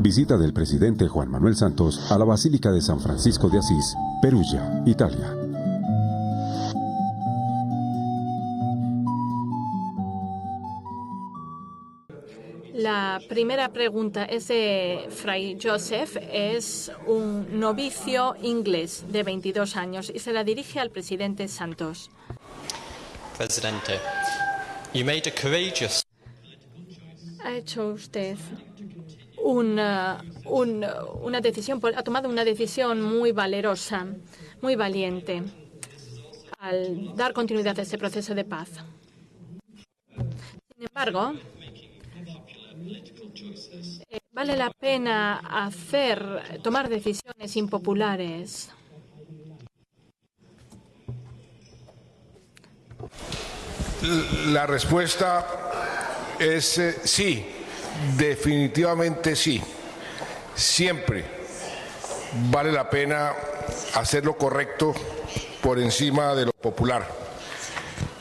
Visita del presidente Juan Manuel Santos a la Basílica de San Francisco de Asís, Perugia, Italia. La primera pregunta es de Fray Joseph. Es un novicio inglés de 22 años y se la dirige al presidente Santos. Presidente, you made a courageous... Ha hecho usted una decisión, ha tomado una decisión muy valerosa, muy valiente, al dar continuidad a este proceso de paz. Sin embargo, vale la pena tomar decisiones impopulares. La respuesta es sí, definitivamente sí. Siempre vale la pena hacer lo correcto por encima de lo popular.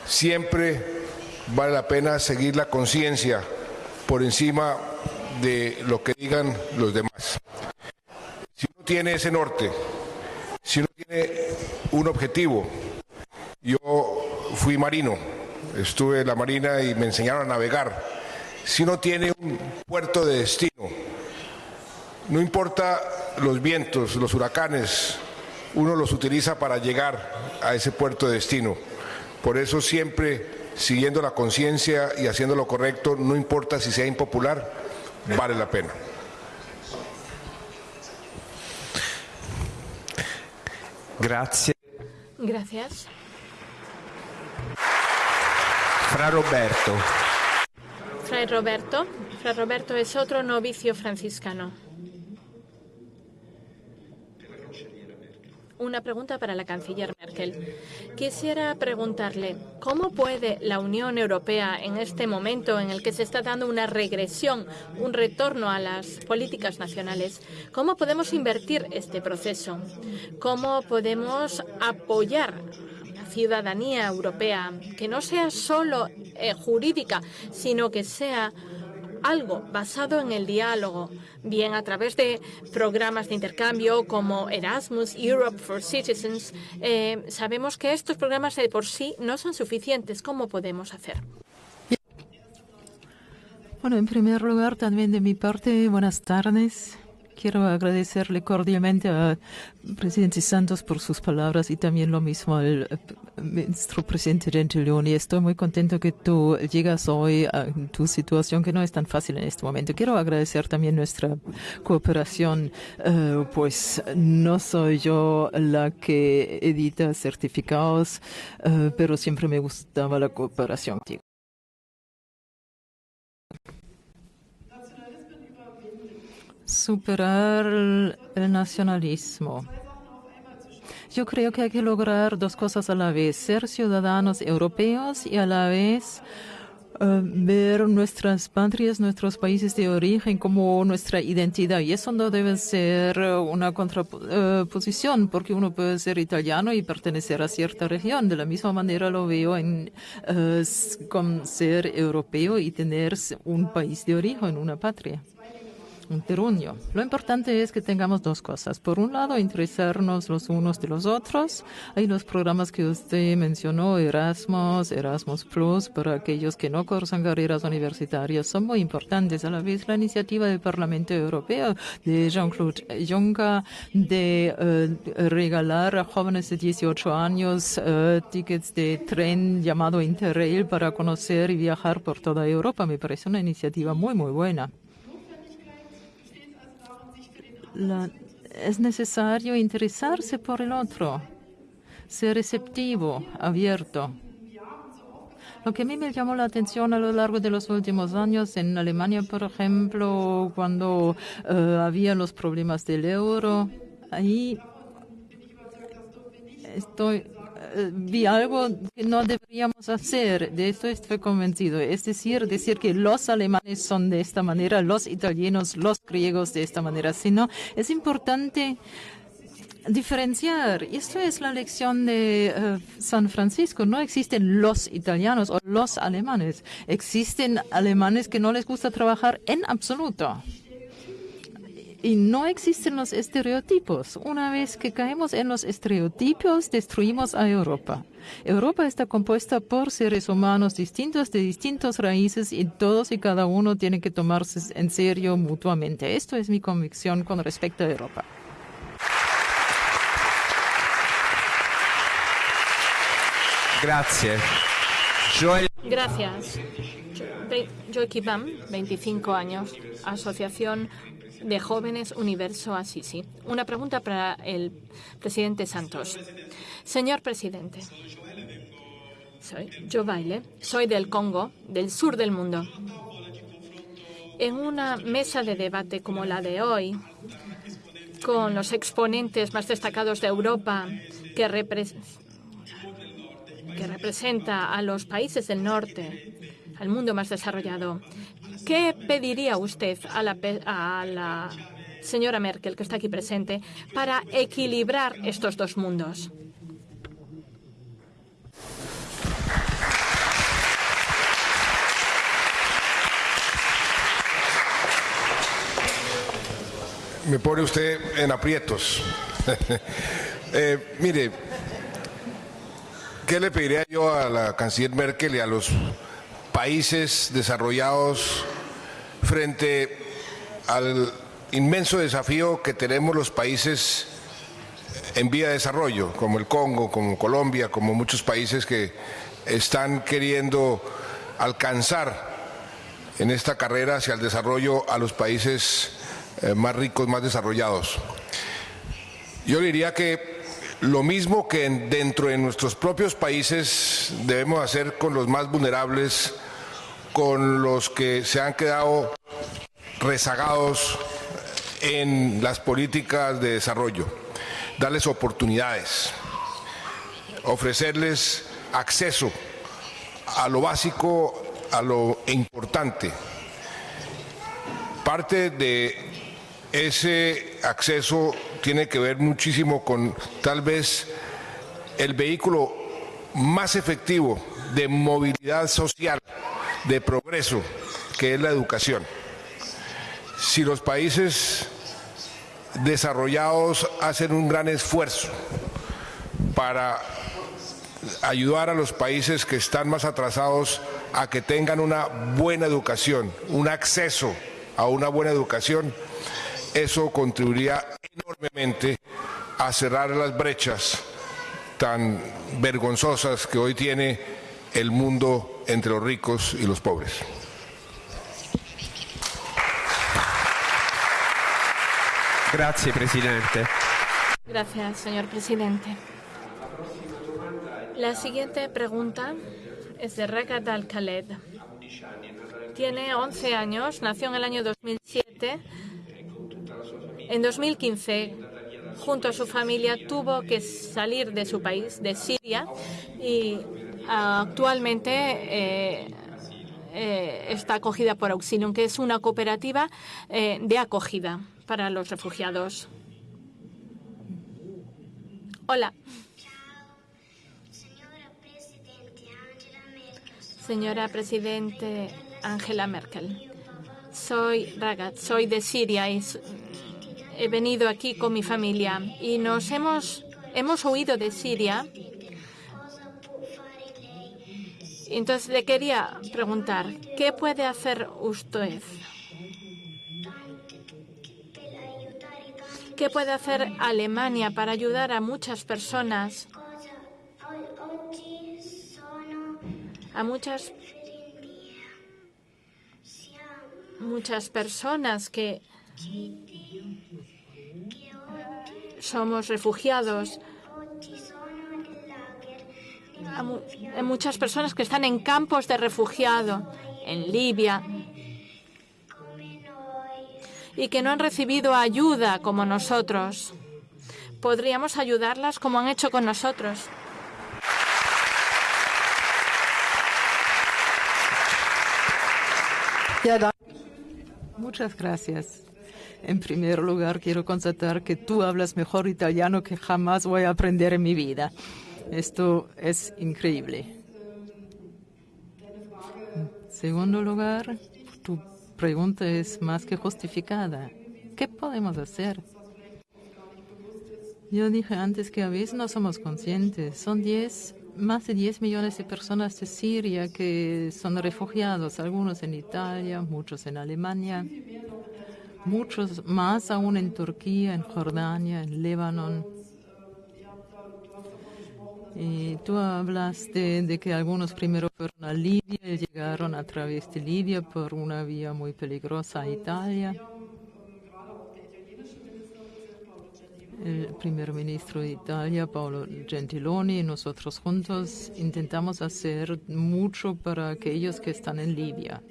Siempre vale la pena seguir la conciencia por encima de lo que digan los demás. Si uno tiene ese norte, si uno tiene un objetivo, yo fui marino, estuve en la Marina y me enseñaron a navegar. Si uno tiene un puerto de destino, no importa los vientos, los huracanes, uno los utiliza para llegar a ese puerto de destino. Por eso siempre siguiendo la conciencia y haciendo lo correcto, no importa si sea impopular, vale la pena. Grazie. Gracias. Fra Roberto. Fray Roberto. Fray Roberto es otro novicio franciscano. Una pregunta para la canciller Merkel. Quisiera preguntarle, ¿cómo puede la Unión Europea, en este momento en el que se está dando una regresión, un retorno a las políticas nacionales, cómo podemos invertir este proceso? ¿Cómo podemos apoyar a la ciudadanía europea, que no sea solo jurídica, sino que sea algo basado en el diálogo, bien a través de programas de intercambio como Erasmus, Europe for Citizens? Sabemos que estos programas de por sí no son suficientes. ¿Cómo podemos hacer? Bueno, en primer lugar, también de mi parte, buenas tardes. Quiero agradecerle cordialmente al presidente Santos por sus palabras y también lo mismo al ministro presidente Gentiloni. Estoy muy contento que tú llegas hoy a tu situación, que no es tan fácil en este momento. Quiero agradecer también nuestra cooperación, pues no soy yo la que edita certificados, pero siempre me gustaba la cooperación contigo. Superar el nacionalismo. Yo creo que hay que lograr dos cosas a la vez: ser ciudadanos europeos y a la vez ver nuestras patrias, nuestros países de origen como nuestra identidad. Y eso no debe ser una contraposición, porque uno puede ser italiano y pertenecer a cierta región. De la misma manera lo veo con ser europeo y tener un país de origen, una patria. Un terruño. Lo importante es que tengamos dos cosas. Por un lado, interesarnos los unos de los otros. Hay los programas que usted mencionó, Erasmus, Erasmus Plus, para aquellos que no cursan carreras universitarias, son muy importantes. A la vez, la iniciativa del Parlamento Europeo de Jean-Claude Juncker de regalar a jóvenes de 18 años tickets de tren llamado Interrail para conocer y viajar por toda Europa. Me parece una iniciativa muy, muy buena. Es necesario interesarse por el otro, ser receptivo, abierto. Lo que a mí me llamó la atención a lo largo de los últimos años en Alemania, por ejemplo, cuando había los problemas del euro, ahí vi algo que no deberíamos hacer. De esto estoy convencido. Es decir que los alemanes son de esta manera, los italianos, los griegos de esta manera. Sino es importante diferenciar. Esto es la lección de San Francisco. No existen los italianos o los alemanes. Existen alemanes que no les gusta trabajar en absoluto. Y no existen los estereotipos. Una vez que caemos en los estereotipos, destruimos a Europa. Europa está compuesta por seres humanos distintos, de distintas raíces, y todos y cada uno tienen que tomarse en serio mutuamente. Esto es mi convicción con respecto a Europa. Grazie. Gracias. Joy Kibam, 25 años, Asociación de Jóvenes Universo Assisi. Una pregunta para el presidente Santos. Señor presidente, soy Jo Baile, soy del Congo, del sur del mundo. En una mesa de debate como la de hoy, con los exponentes más destacados de Europa que representa a los países del norte, al mundo más desarrollado, ¿qué pediría usted a la señora Merkel, que está aquí presente, para equilibrar estos dos mundos? Me pone usted en aprietos. Mire, ¿qué le pediría yo a la canciller Merkel y a los países desarrollados frente al inmenso desafío que tenemos los países en vía de desarrollo, como el Congo, como Colombia, como muchos países que están queriendo alcanzar en esta carrera hacia el desarrollo a los países más ricos, más desarrollados? Yo diría que lo mismo que dentro de nuestros propios países debemos hacer con los más vulnerables, con los que se han quedado rezagados en las políticas de desarrollo, darles oportunidades, ofrecerles acceso a lo básico, a lo importante. Parte de ese acceso tiene que ver muchísimo con tal vez el vehículo más efectivo de movilidad social, de progreso, que es la educación. Si los países desarrollados hacen un gran esfuerzo para ayudar a los países que están más atrasados a que tengan una buena educación, un acceso a una buena educación, eso contribuiría enormemente a cerrar las brechas tan vergonzosas que hoy tiene el mundo entre los ricos y los pobres. Grazie, Presidente. Gracias, señor presidente. La siguiente pregunta es de Ragat Al-Khaled. Tiene 11 años, nació en el año 2007. En 2015, junto a su familia, tuvo que salir de su país, de Siria, y actualmente está acogida por Auxilium, que es una cooperativa de acogida para los refugiados. Hola. Señora Presidente Angela Merkel, soy Ragat, soy de Siria y he venido aquí con mi familia y hemos huido de Siria. Entonces le quería preguntar, ¿qué puede hacer usted? ¿Qué puede hacer Alemania para ayudar a muchas personas? A muchas personas que somos refugiados, a muchas personas que están en campos de refugiado en Libia y que no han recibido ayuda como nosotros. ¿Podríamos ayudarlas como han hecho con nosotros? Muchas gracias. En primer lugar, quiero constatar que tú hablas mejor italiano que jamás voy a aprender en mi vida. Esto es increíble. En segundo lugar, tu pregunta es más que justificada. ¿Qué podemos hacer? Yo dije antes que a veces no somos conscientes. Son más de 10 millones de personas de Siria que son refugiados, algunos en Italia, muchos en Alemania, muchos más aún en Turquía, en Jordania, en Líbano. Y tú hablaste de que algunos primero fueron a Libia y llegaron a través de Libia por una vía muy peligrosa a Italia. El primer ministro de Italia, Paolo Gentiloni, y nosotros juntos intentamos hacer mucho para aquellos que están en Libia.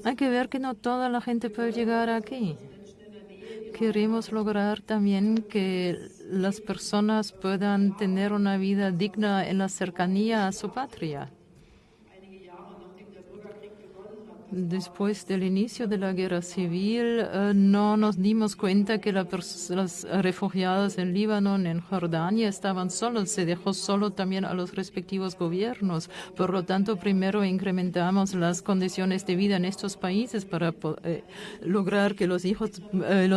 Hay que ver que no toda la gente puede llegar aquí. Queremos lograr también que las personas puedan tener una vida digna en la cercanía a su patria. Después del inicio de la guerra civil, no nos dimos cuenta que los refugiados en Líbano, en Jordania, estaban solos. Se dejó solo también a los respectivos gobiernos. Por lo tanto, primero incrementamos las condiciones de vida en estos países para lograr que los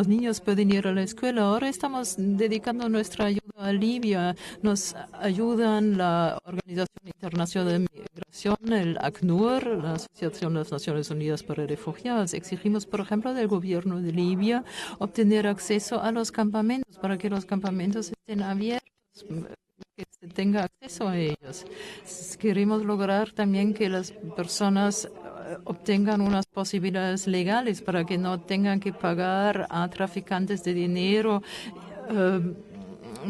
niños puedan ir a la escuela. Ahora estamos dedicando nuestra ayuda a Libia. Nos ayudan la Organización Internacional de Migración, el ACNUR, la Asociación de las Naciones Unidas para Refugiados. Exigimos, por ejemplo, del gobierno de Libia obtener acceso a los campamentos para que los campamentos estén abiertos, que se tenga acceso a ellos. Queremos lograr también que las personas obtengan unas posibilidades legales para que no tengan que pagar a traficantes de dinero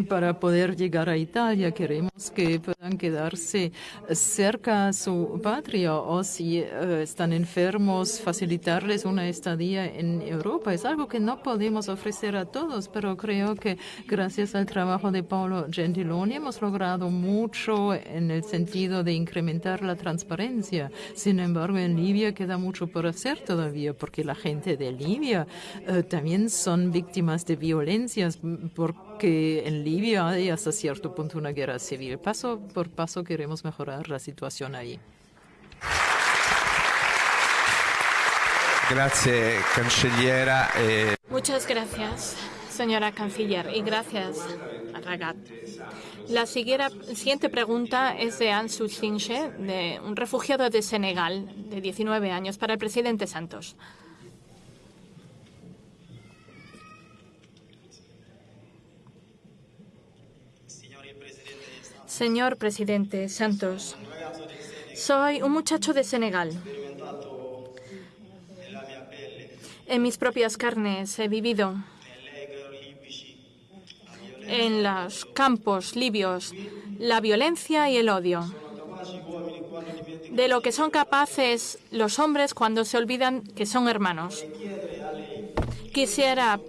para poder llegar a Italia. Queremos que puedan quedarse cerca a su patria o si están enfermos, facilitarles una estadía en Europa. Es algo que no podemos ofrecer a todos, pero creo que gracias al trabajo de Paolo Gentiloni hemos logrado mucho en el sentido de incrementar la transparencia. Sin embargo, en Libia queda mucho por hacer todavía, porque la gente de Libia también son víctimas de violencias, porque en Libia hay hasta cierto punto una guerra civil. Paso por paso queremos mejorar la situación ahí. Grazie, canceliera. Muchas gracias, señora canciller, y gracias a Ragat. La siguiente pregunta es de Ansu Sinche, de un refugiado de Senegal de 19 años, para el presidente Santos. Señor presidente Santos, soy un muchacho de Senegal. En mis propias carnes he vivido en los campos libios la violencia y el odio, de lo que son capaces los hombres cuando se olvidan que son hermanos. Quisiera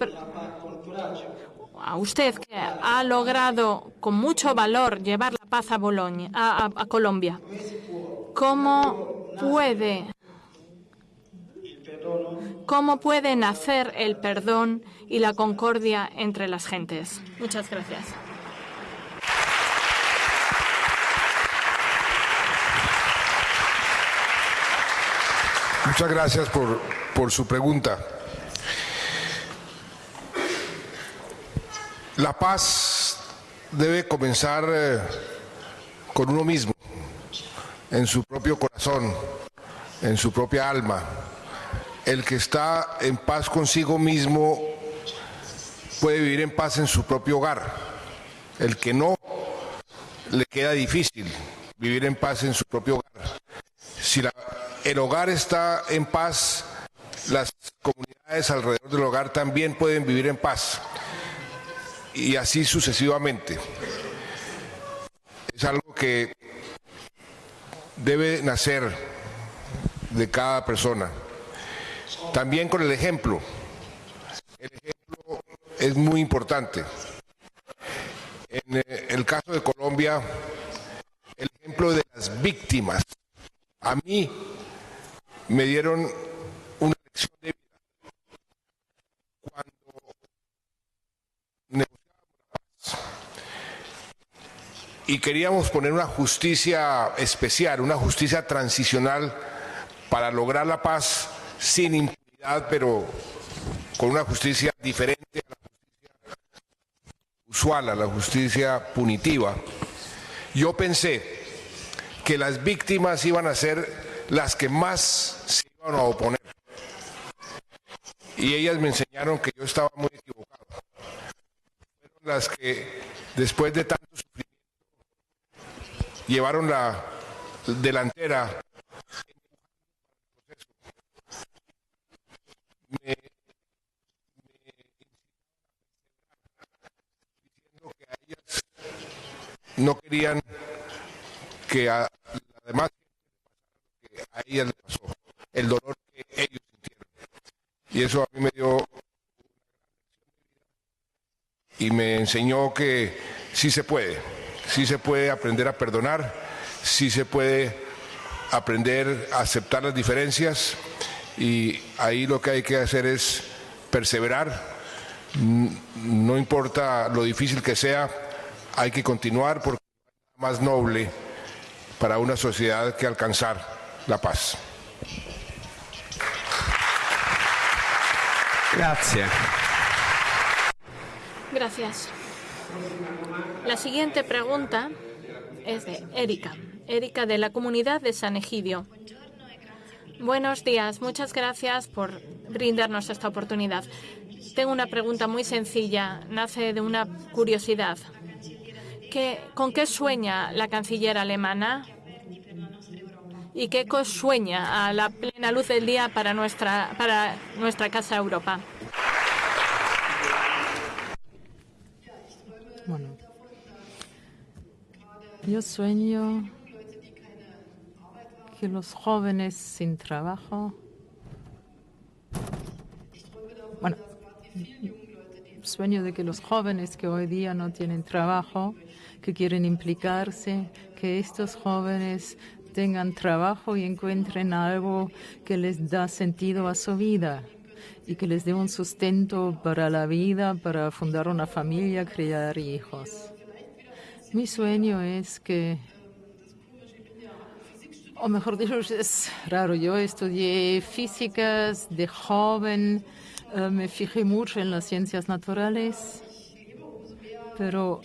a usted, que ha logrado con mucho valor llevar la paz a Colombia, ¿cómo puede nacer el perdón y la concordia entre las gentes? Muchas gracias. Muchas gracias por su pregunta. La paz debe comenzar con uno mismo, en su propio corazón, en su propia alma. El que está en paz consigo mismo puede vivir en paz en su propio hogar. El que no, le queda difícil vivir en paz en su propio hogar. Si el hogar está en paz, las comunidades alrededor del hogar también pueden vivir en paz. Y así sucesivamente. Es algo que debe nacer de cada persona. También con el ejemplo. El ejemplo es muy importante. En el caso de Colombia, el ejemplo de las víctimas. A mí me dieron una lección de vida cuando y queríamos poner una justicia especial, una justicia transicional para lograr la paz sin impunidad, pero con una justicia diferente a la justicia usual, a la justicia punitiva. Yo pensé que las víctimas iban a ser las que más se iban a oponer. Y ellas me enseñaron que yo estaba muy equivocado. Fueron las que, después de tanto sufrimiento, llevaron la delantera. Diciendo que a ellas no querían que a la demás gente que a ellas le pasó, el dolor que ellos sintieron. Y eso a mí me dio y me enseñó que sí se puede aprender a perdonar, sí se puede aprender a aceptar las diferencias, y ahí lo que hay que hacer es perseverar, no importa lo difícil que sea, hay que continuar porque es más noble para una sociedad que alcanzar la paz. Grazie. Gracias. La siguiente pregunta es de Erika. Erika, de la comunidad de San Egidio. Buenos días. Muchas gracias por brindarnos esta oportunidad. Tengo una pregunta muy sencilla. Nace de una curiosidad. ¿Con qué sueña la canciller alemana? ¿Y qué sueña a la plena luz del día para nuestra Casa Europa? Bueno, yo sueño que los jóvenes sin trabajo, sueño de que los jóvenes que hoy día no tienen trabajo, que quieren implicarse, que estos jóvenes tengan trabajo y encuentren algo que les da sentido a su vida y que les dé un sustento para la vida, para fundar una familia, criar hijos. Mi sueño es que, o mejor dicho, es raro, yo estudié físicas de joven, me fijé mucho en las ciencias naturales, pero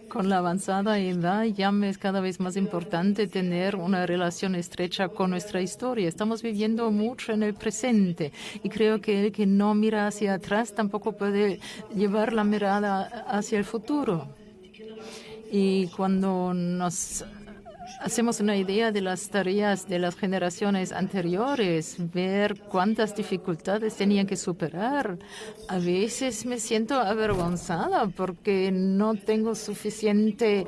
con la avanzada edad ya me es cada vez más importante tener una relación estrecha con nuestra historia. Estamos viviendo mucho en el presente y creo que el que no mira hacia atrás tampoco puede llevar la mirada hacia el futuro. Y cuando nos hacemos una idea de las tareas de las generaciones anteriores, ver cuántas dificultades tenían que superar. A veces me siento avergonzada porque no tengo suficiente,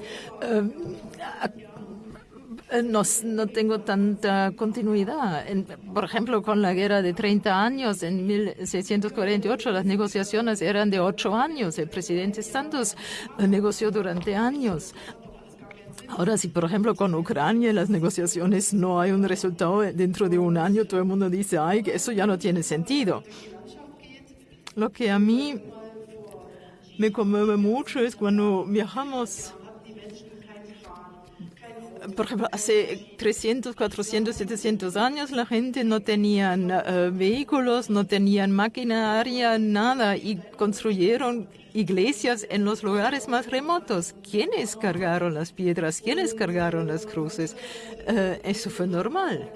no tengo tanta continuidad. Por ejemplo, con la guerra de 30 años, en 1648, las negociaciones eran de 8 años. El presidente Santos negoció durante años. Ahora, si por ejemplo con Ucrania en las negociaciones no hay un resultado dentro de un año, todo el mundo dice, ay, que eso ya no tiene sentido. Lo que a mí me conmueve mucho es cuando viajamos. Por ejemplo, hace 300, 400, 700 años la gente no tenían vehículos, no tenían maquinaria, nada, y construyeron iglesias en los lugares más remotos. ¿Quiénes cargaron las piedras? ¿Quiénes cargaron las cruces? Eso fue normal.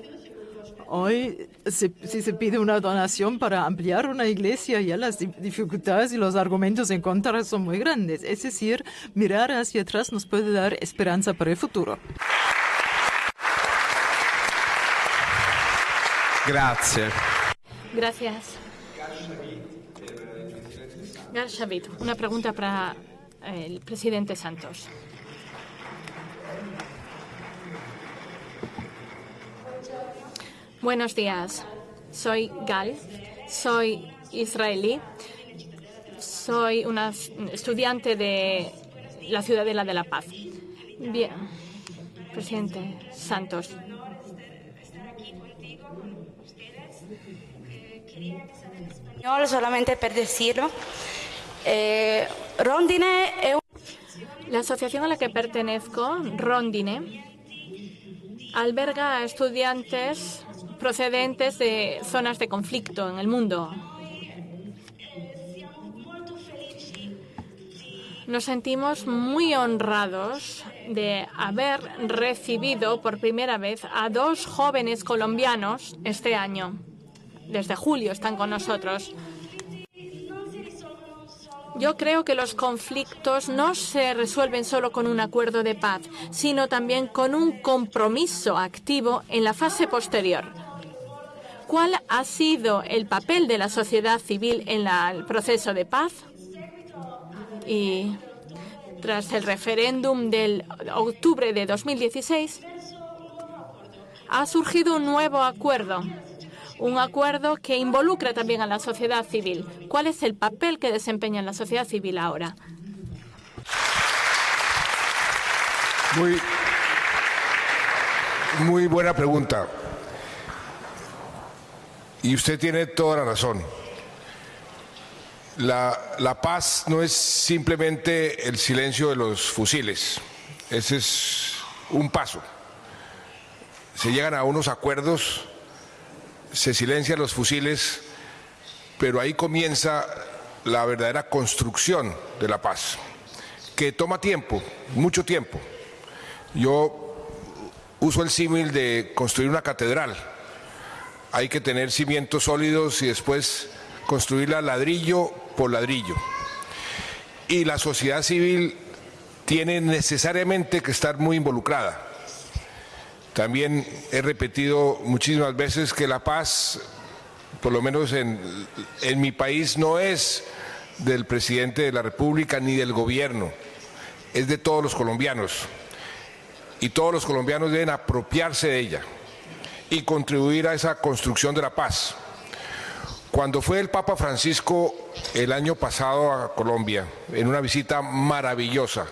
Hoy, si se pide una donación para ampliar una iglesia, ya las dificultades y los argumentos en contra son muy grandes. Es decir, mirar hacia atrás nos puede dar esperanza para el futuro. Grazie. Gracias. Gal Shavit, una pregunta para el presidente Santos. Buenos días. Soy Gal, soy israelí, soy una estudiante de la Ciudadela de la Paz. Bien, presidente Santos. Solamente per decirlo, Rondine es... La asociación a la que pertenezco, Rondine, alberga a estudiantes procedentes de zonas de conflicto en el mundo. Nos sentimos muy honrados de haber recibido por primera vez a 2 jóvenes colombianos este año. Desde julio están con nosotros. Yo creo que los conflictos no se resuelven solo con un acuerdo de paz, sino también con un compromiso activo en la fase posterior. ¿Cuál ha sido el papel de la sociedad civil en el proceso de paz? Y tras el referéndum del octubre de 2016, ha surgido un nuevo acuerdo. Un acuerdo que involucra también a la sociedad civil. ¿Cuál es el papel que desempeña la sociedad civil ahora? Muy buena pregunta. Y usted tiene toda la razón. La paz no es simplemente el silencio de los fusiles. Ese es un paso. Se llegan a unos acuerdos, se silencian los fusiles, pero ahí comienza la verdadera construcción de la paz, que toma tiempo, mucho tiempo. Yo uso el símil de construir una catedral. Hay que tener cimientos sólidos y después construirla ladrillo por ladrillo. Y la sociedad civil tiene necesariamente que estar muy involucrada. También he repetido muchísimas veces que la paz, por lo menos en mi país, no es del presidente de la República ni del gobierno, es de todos los colombianos. Y todos los colombianos deben apropiarse de ella y contribuir a esa construcción de la paz. Cuando fue el Papa Francisco el año pasado a Colombia, en una visita maravillosa,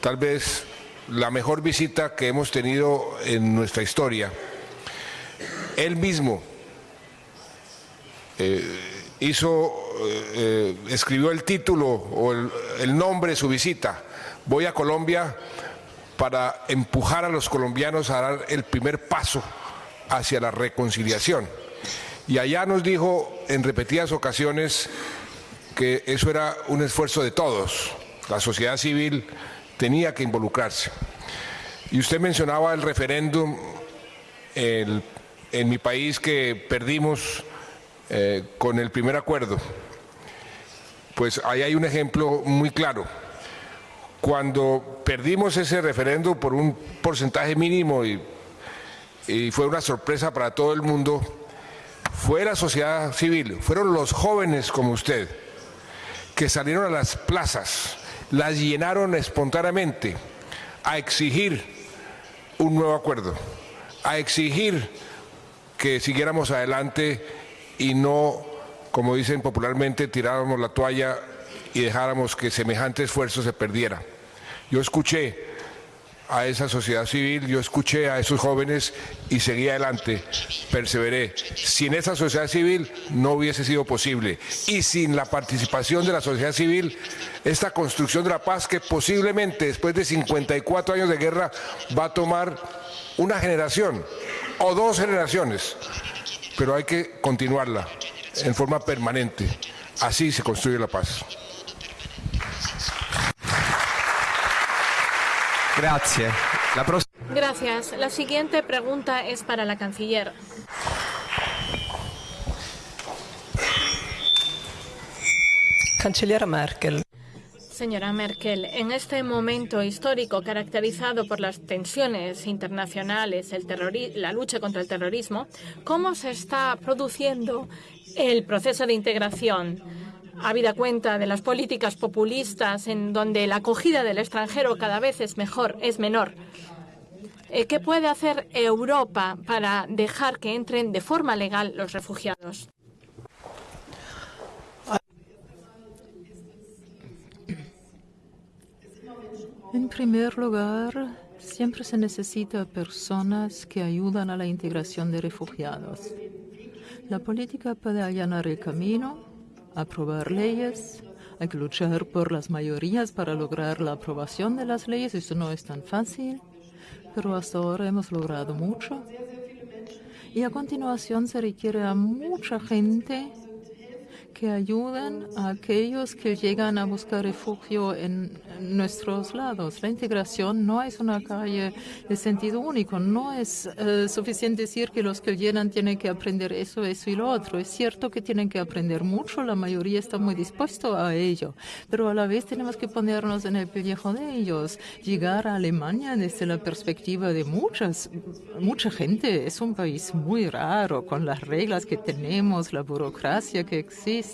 tal vez la mejor visita que hemos tenido en nuestra historia, él mismo escribió el título o el nombre de su visita: voy a Colombia para empujar a los colombianos a dar el primer paso hacia la reconciliación. Y allá nos dijo en repetidas ocasiones que eso era un esfuerzo de todos. La sociedad civil tenía que involucrarse. Y usted mencionaba el referéndum en mi país que perdimos con el primer acuerdo. Pues ahí hay un ejemplo muy claro. Cuando perdimos ese referéndum por un porcentaje mínimo y fue una sorpresa para todo el mundo, fue la sociedad civil, fueron los jóvenes como usted, que salieron a las plazas, las llenaron espontáneamente a exigir un nuevo acuerdo, a exigir que siguiéramos adelante y no, como dicen popularmente, tiráramos la toalla y dejáramos que semejante esfuerzo se perdiera. Yo escuché a esa sociedad civil, yo escuché a esos jóvenes y seguí adelante, perseveré. Sin esa sociedad civil no hubiese sido posible, y sin la participación de la sociedad civil, esta construcción de la paz, que posiblemente después de 54 años de guerra va a tomar una generación o 2 generaciones, pero hay que continuarla en forma permanente. Así se construye la paz. Grazie. Gracias. La siguiente pregunta es para la canciller. Canciller Merkel. Señora Merkel, en este momento histórico caracterizado por las tensiones internacionales, la lucha contra el terrorismo, ¿cómo se está produciendo el proceso de integración? Habida cuenta de las políticas populistas en donde la acogida del extranjero cada vez es menor. ¿Qué puede hacer Europa para dejar que entren de forma legal los refugiados? En primer lugar, siempre se necesita personas que ayudan a la integración de refugiados. La política puede allanar el camino, aprobar leyes, hay que luchar por las mayorías para lograr la aprobación de las leyes. Eso no es tan fácil, pero hasta ahora hemos logrado mucho. Y a continuación se requiere a mucha gente que ayuden a aquellos que llegan a buscar refugio en nuestros lados. La integración no es una calle de sentido único. No es suficiente decir que los que llegan tienen que aprender eso y lo otro. Es cierto que tienen que aprender mucho, la mayoría está muy dispuesto a ello, pero a la vez tenemos que ponernos en el pellejo de ellos. Llegar a Alemania desde la perspectiva de mucha gente es un país muy raro, con las reglas que tenemos, la burocracia que existe,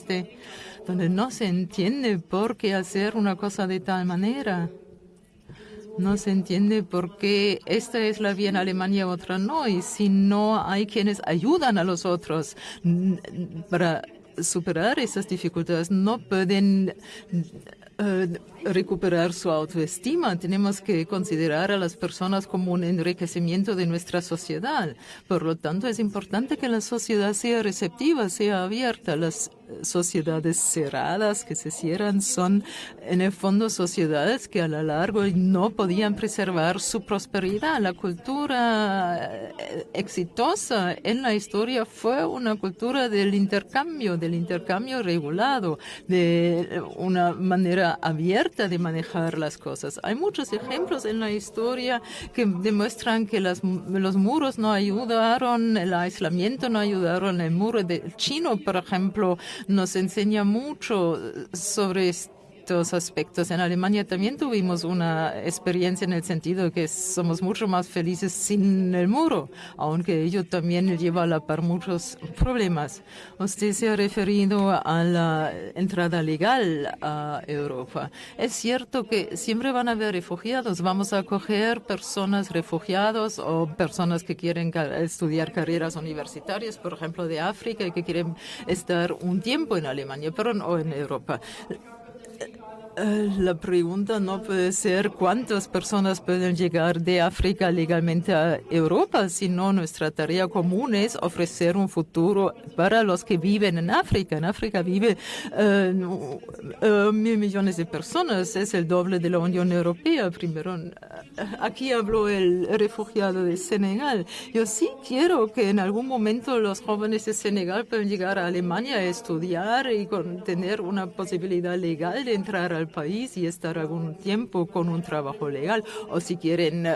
donde no se entiende por qué hacer una cosa de tal manera. No se entiende por qué esta es la vía en Alemania, otra no, y si no hay quienes ayudan a los otros para superar esas dificultades, no pueden recuperar su autoestima. Tenemos que considerar a las personas como un enriquecimiento de nuestra sociedad. Por lo tanto, es importante que la sociedad sea receptiva, sea abierta. Las sociedades cerradas que se cierran son, en el fondo, sociedades que a lo largo no podían preservar su prosperidad. La cultura exitosa en la historia fue una cultura del intercambio regulado, de una manera abierta de manejar las cosas. Hay muchos ejemplos en la historia que demuestran que los muros no ayudaron, el aislamiento no ayudaron. El muro chino, por ejemplo, nos enseña mucho sobre estos aspectos. En Alemania también tuvimos una experiencia en el sentido de que somos mucho más felices sin el muro, aunque ello también lleva a la par muchos problemas. Usted se ha referido a la entrada legal a Europa. Es cierto que siempre van a haber refugiados. Vamos a acoger personas refugiados o personas que quieren estudiar carreras universitarias, por ejemplo, de África, y que quieren estar un tiempo en Alemania, pero no en Europa. La pregunta no puede ser cuántas personas pueden llegar de África legalmente a Europa, sino nuestra tarea común es ofrecer un futuro para los que viven en África. En África vive 1.000 millones de personas, es el doble de la Unión Europea. Primero, aquí habló el refugiado de Senegal. Yo sí quiero que en algún momento los jóvenes de Senegal puedan llegar a Alemania a estudiar y tener una posibilidad legal de entrar al país y estar algún tiempo con un trabajo legal, o si quieren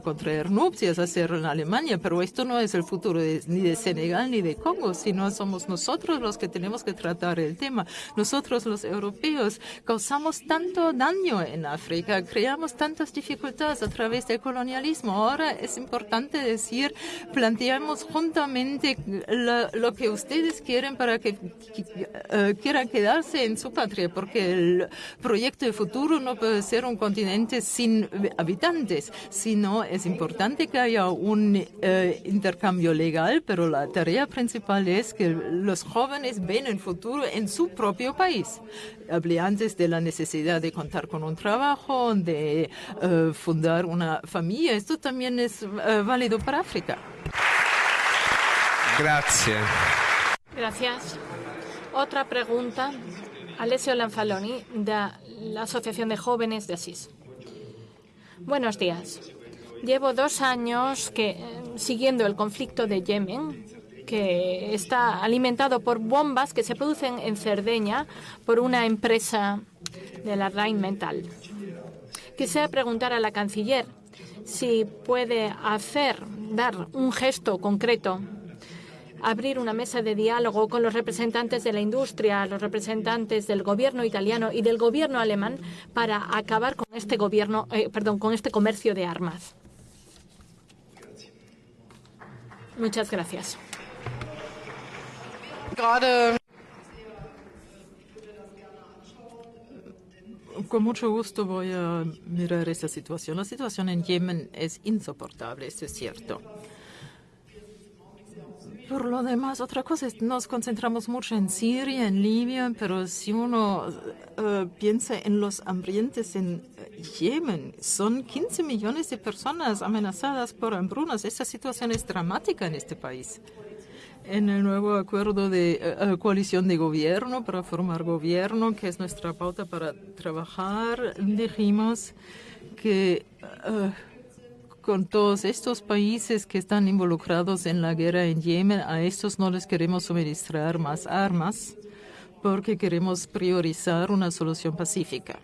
contraer nupcias, hacerlo en Alemania. Pero esto no es el futuro ni de Senegal ni de Congo, sino somos nosotros los que tenemos que tratar el tema. Nosotros, los europeos, causamos tanto daño en África, creamos tantas dificultades a través del colonialismo. Ahora es importante decir, planteamos juntamente lo que ustedes quieren para que quieran quedarse en su patria, porque el proyecto de futuro no puede ser un continente sin habitantes, sino es importante que haya un intercambio legal, pero la tarea principal es que los jóvenes ven el futuro en su propio país. Hablé antes de la necesidad de contar con un trabajo, de fundar una familia. Esto también es válido para África. Gracias. Otra pregunta. Alessio Lanfaloni, de la Asociación de Jóvenes de Asís. Buenos días. Llevo 2 años siguiendo el conflicto de Yemen, que está alimentado por bombas que se producen en Cerdeña por una empresa de la Rheinmetall. Quisiera preguntar a la canciller si puede dar un gesto concreto, abrir una mesa de diálogo con los representantes de la industria, los representantes del gobierno italiano y del gobierno alemán para acabar con con este comercio de armas. Muchas gracias. Con mucho gusto voy a mirar esta situación. La situación en Yemen es insoportable, esto es cierto. Por lo demás, otra cosa es, nos concentramos mucho en Siria, en Libia, pero si uno piensa en los hambrientos en Yemen, son 15 millones de personas amenazadas por hambrunas. Esta situación es dramática en este país. En el nuevo acuerdo de coalición de gobierno, para formar gobierno, que es nuestra pauta para trabajar, dijimos que con todos estos países que están involucrados en la guerra en Yemen, a estos no les queremos suministrar más armas, porque queremos priorizar una solución pacífica.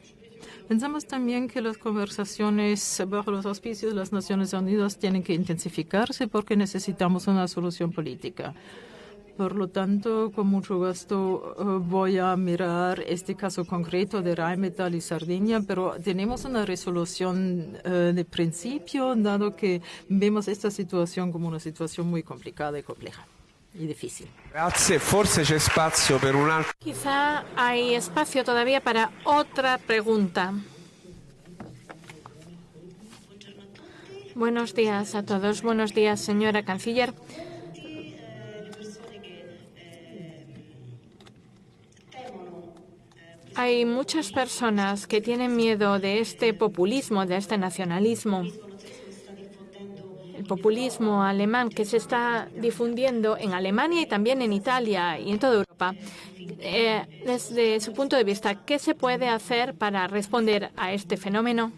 Pensamos también que las conversaciones bajo los auspicios de las Naciones Unidas tienen que intensificarse porque necesitamos una solución política. Por lo tanto, con mucho gusto voy a mirar este caso concreto de Rheinmetall y Sardinia, pero tenemos una resolución de principio, dado que vemos esta situación como una situación muy complicada y compleja y difícil. Grazie, forse c'è spazio per un altro. Quizá hay espacio todavía para otra pregunta. Buenos días a todos. Buenos días, señora canciller. Hay muchas personas que tienen miedo de este populismo, de este nacionalismo. El populismo alemán que se está difundiendo en Alemania y también en Italia y en toda Europa. Desde su punto de vista, ¿qué se puede hacer para responder a este fenómeno?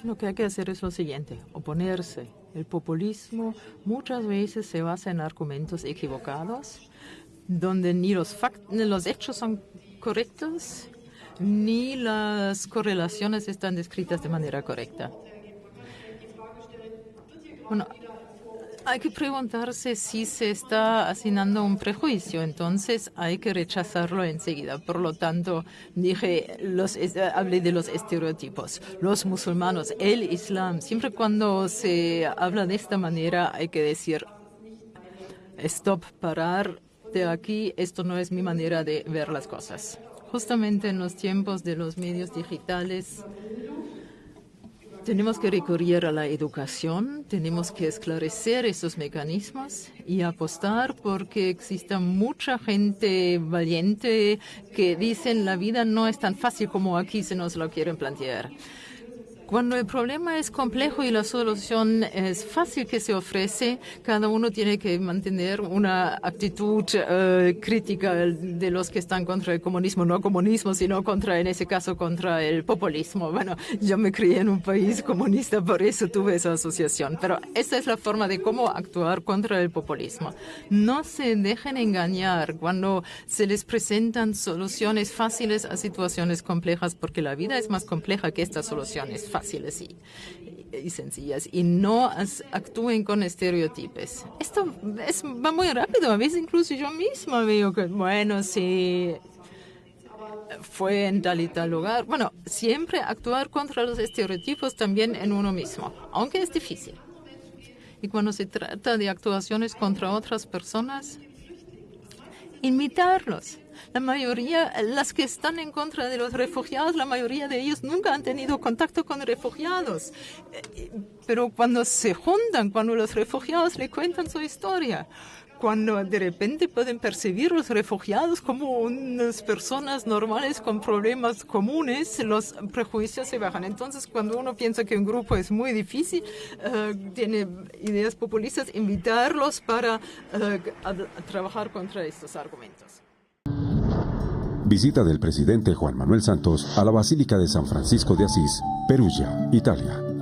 Lo que hay que hacer es lo siguiente, oponerse. El populismo muchas veces se basa en argumentos equivocados, donde ni los hechos son correctos, ni las correlaciones están descritas de manera correcta. Bueno, hay que preguntarse si se está asignando un prejuicio, entonces hay que rechazarlo enseguida. Por lo tanto, hablé de los estereotipos, los musulmanes, el Islam. Siempre cuando se habla de esta manera hay que decir, stop, parar de aquí, esto no es mi manera de ver las cosas. Justamente en los tiempos de los medios digitales, tenemos que recurrir a la educación, tenemos que esclarecer esos mecanismos y apostar porque exista mucha gente valiente que dicen la vida no es tan fácil como aquí se nos lo quieren plantear. Cuando el problema es complejo y la solución es fácil que se ofrece, cada uno tiene que mantener una actitud crítica de los que están contra el comunismo, no comunismo, sino en ese caso, contra el populismo. Bueno, yo me crié en un país comunista, por eso tuve esa asociación. Pero esa es la forma de cómo actuar contra el populismo. No se dejen engañar cuando se les presentan soluciones fáciles a situaciones complejas, porque la vida es más compleja que estas soluciones fáciles y sencillas, y no actúen con estereotipos. Esto va muy rápido, a veces incluso yo misma veo que, bueno, sí, fue en tal y tal lugar. Bueno, siempre actuar contra los estereotipos también en uno mismo, aunque es difícil. Y cuando se trata de actuaciones contra otras personas, invitarlos. La mayoría, las que están en contra de los refugiados, la mayoría de ellos nunca han tenido contacto con refugiados. Pero cuando se juntan, cuando los refugiados le cuentan su historia, cuando de repente pueden percibir los refugiados como unas personas normales con problemas comunes, los prejuicios se bajan. Entonces, cuando uno piensa que un grupo es muy difícil, tiene ideas populistas, invitarlos para trabajar contra estos argumentos. Visita del presidente Juan Manuel Santos a la Basílica de San Francisco de Asís, Perugia, Italia.